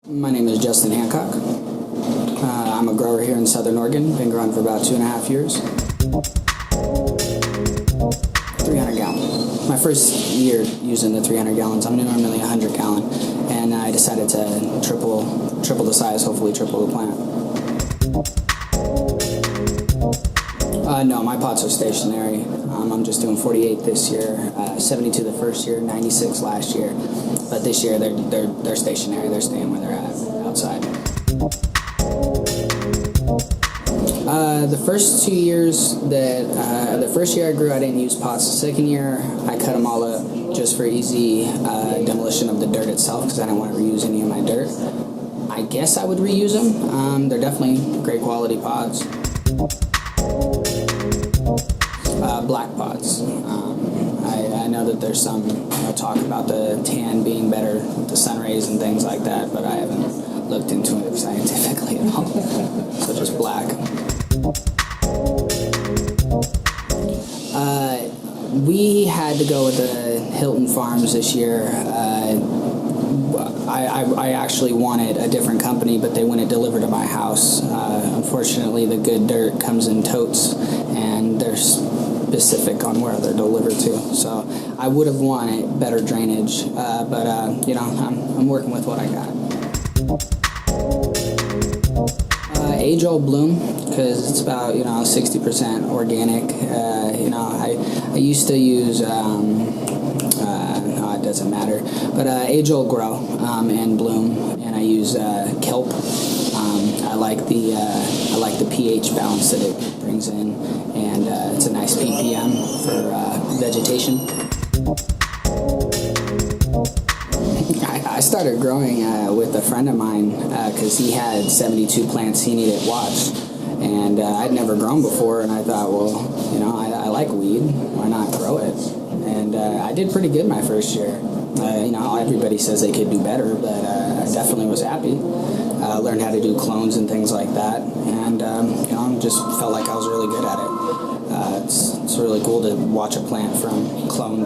My name is Justin Hancock. I'm a grower here in Southern Oregon. Been growing for about 2.5 years. 300 gallon. My first year using the 300 gallons. I'm normally 100 gallon, and I decided to triple the size, hopefully triple the plant. No, my pots are stationary. I'm just doing 48 this year, 72 the first year, 96 last year. But this year they're stationary. They're staying where they're at outside. The first 2 years the first year I grew, I didn't use pots. The second year I cut them all up just for easy demolition of the dirt itself because I didn't want to reuse any of my dirt. I guess I would reuse them. They're definitely great quality pods. Black pods. I know that there's some talk about the tan being better with the sun rays and things like that, but I haven't looked into it scientifically at all. So just black. We had to go with the Hilton Farms this year. I actually wanted a different company, but they wouldn't deliver to my house. Unfortunately, the good dirt comes in totes, and they're specific on where they're delivered to. So I would have wanted better drainage, but I'm working with what I got. Age-old bloom, because it's about 60% organic. I used to use it doesn't matter, but age-old grow and bloom, and I use kelp. I like the pH balance that it brings in, and it's a nice ppm for vegetation. I started growing with a friend of mine because he had 72 plants he needed watched, and I'd never grown before, and I thought, well, I like weed, why not grow it? And I did pretty good my first year. Everybody says they could do better, but I definitely was happy. Learned how to do clones and things like that, and just felt like I was really good at it. It's really cool to watch a plant from clone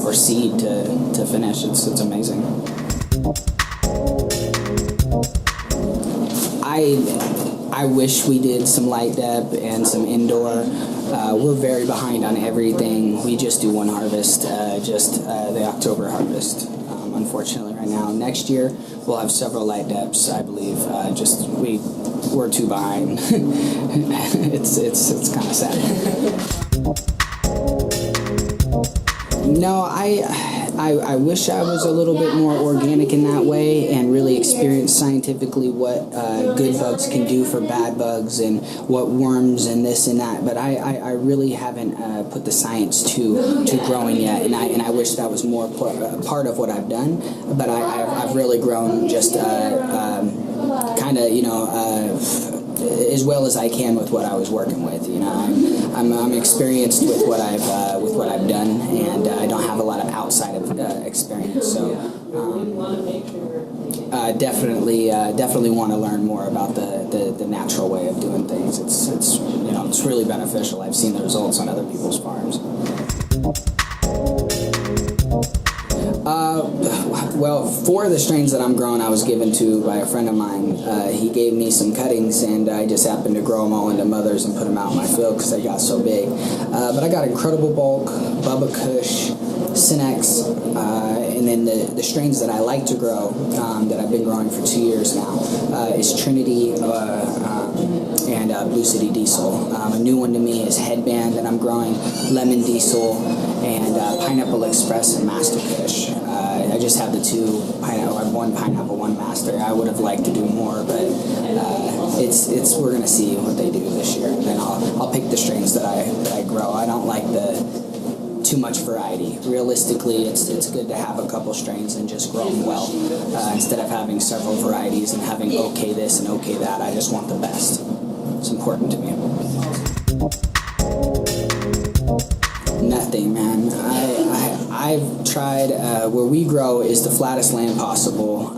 or seed to finish. It's amazing. I wish we did some light dep and some indoor. We're very behind on everything. We just do one harvest, the October harvest. Unfortunately, right now. Next year, we'll have several light deps, I believe. We're too behind. It's kind of sad. No, I wish I was a little bit more organic in that way and really experienced scientifically what good bugs can do for bad bugs and what worms and this and that. But I really haven't put the science to growing yet, and I wish that was more part of what I've done. But I've really grown just as well as I can with what I was working with. I'm experienced with what I've done, and I don't have a lot of outside of experience. So definitely want to learn more about the natural way of doing things. It's really beneficial. I've seen the results on other people's farms. Well, 4 of the strains that I'm growing I was given to by a friend of mine. He gave me some cuttings, and I just happened to grow them all into mothers and put them out in my field because they got so big. But I got Incredible Bulk, Bubba Kush, Synex, and then the strains that I like to grow that I've been growing for 2 years now is Trinity and Blue City Diesel. A new one to me is Headband that I'm growing, Lemon Diesel, and Pineapple Express and Master Kush. I just have the 2 pineapple. I have 1 pineapple, 1 master. I would have liked to do more, but we're gonna see what they do this year. And then I'll pick the strains that I grow. I don't like too much variety. Realistically, it's good to have a couple strains and just grow them well instead of having several varieties and having okay this and okay that. I just want the best. It's important to me. Nothing, man. I've tried, where we grow is the flattest land possible.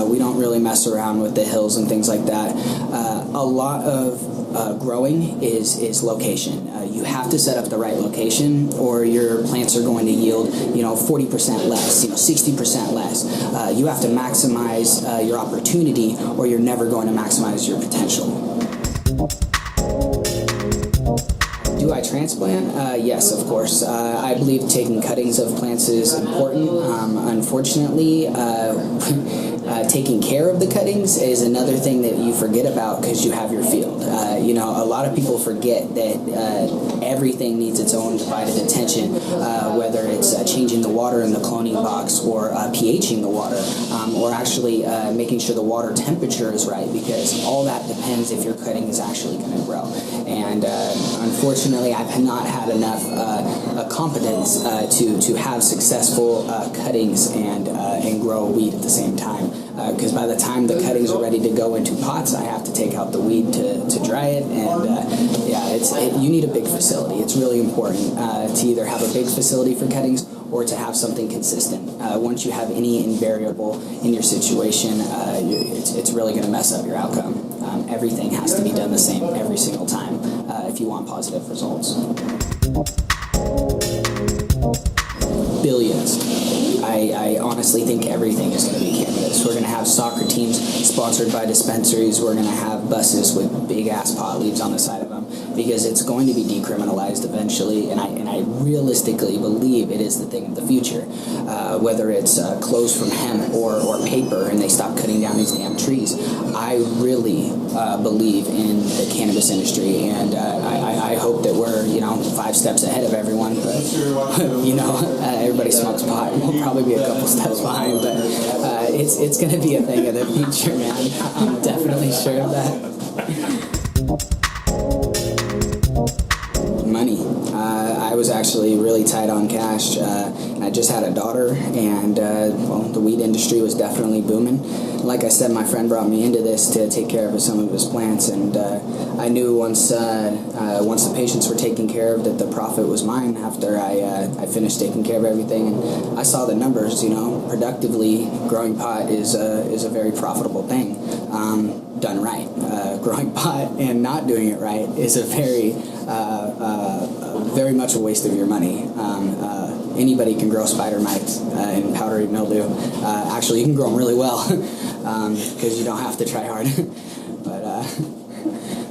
We don't really mess around with the hills and things like that. A lot of growing is location. You have to set up the right location, or your plants are going to yield 40% less, 60% less. You have to maximize your opportunity, or you're never going to maximize your potential. Do I transplant? Yes, of course. I believe taking cuttings of plants is important. Unfortunately, taking care of the cuttings is another thing that you forget about because you have your field. A lot of people forget that everything needs its own divided attention, whether it's changing the water in the cloning box, or pHing the water, or actually making sure the water temperature is right, because all that depends if your cutting is actually going to grow. And unfortunately, I've not had enough competence to have successful cuttings and grow weed at the same time. Because by the time the cuttings are ready to go into pots, I have to take out the weed to dry it, and you need a big facility. It's really important to either have a big facility for cuttings or to have something consistent. Once you have any invariable in your situation, it's really going to mess up your outcome. Everything has to be done the same every single time if you want positive results. Billions. I honestly think everything is going to be cannabis. We're going to have soccer teams sponsored by dispensaries. We're going to have buses with big-ass pot leaves on the side of them, because it's going to be decriminalized eventually, and I realistically believe it is the thing of the future. Whether it's clothes from hemp or paper, and they stop cutting down these damn trees. I really believe in the cannabis industry, and I hope that we're 5 steps ahead of everyone, but everybody smokes pot, and we'll probably be a couple steps behind, but it's going to be a thing of the future, man. I'm definitely sure of that. Money. I was actually really tight on cash. I just had a daughter, and the weed industry was definitely booming. Like I said, my friend brought me into this to take care of some of his plants, and I knew once the patients were taken care of that the profit was mine after I finished taking care of everything. And I saw the numbers. Productively growing pot is a very profitable thing. Done right. Growing pot and not doing it right is a very much a waste of your money. Anybody can grow spider mites and powdery mildew. Actually, you can grow them really well because you don't have to try hard. But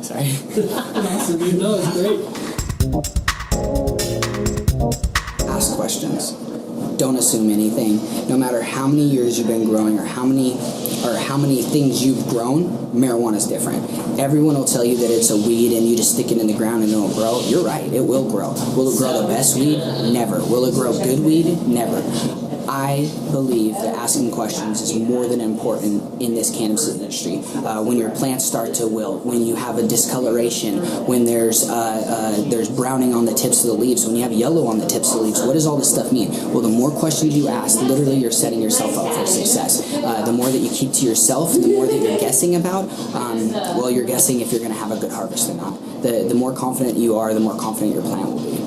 sorry. Awesome. No, it's great. Ask questions. Don't assume anything. No matter how many years you've been growing, or how many things you've grown, marijuana is different. Everyone will tell you that it's a weed and you just stick it in the ground and it'll grow. You're right, it will grow. Will it grow the best weed? Never. Will it grow good weed? Never. I believe that asking questions is more than important in this cannabis industry. When your plants start to wilt, when you have a discoloration, when there's browning on the tips of the leaves, when you have yellow on the tips of the leaves, what does all this stuff mean? Well, the more questions you ask, literally you're setting yourself up for success. The more that you keep to yourself, the more that you're guessing about, you're guessing if you're going to have a good harvest or not. The more confident you are, the more confident your plant will be.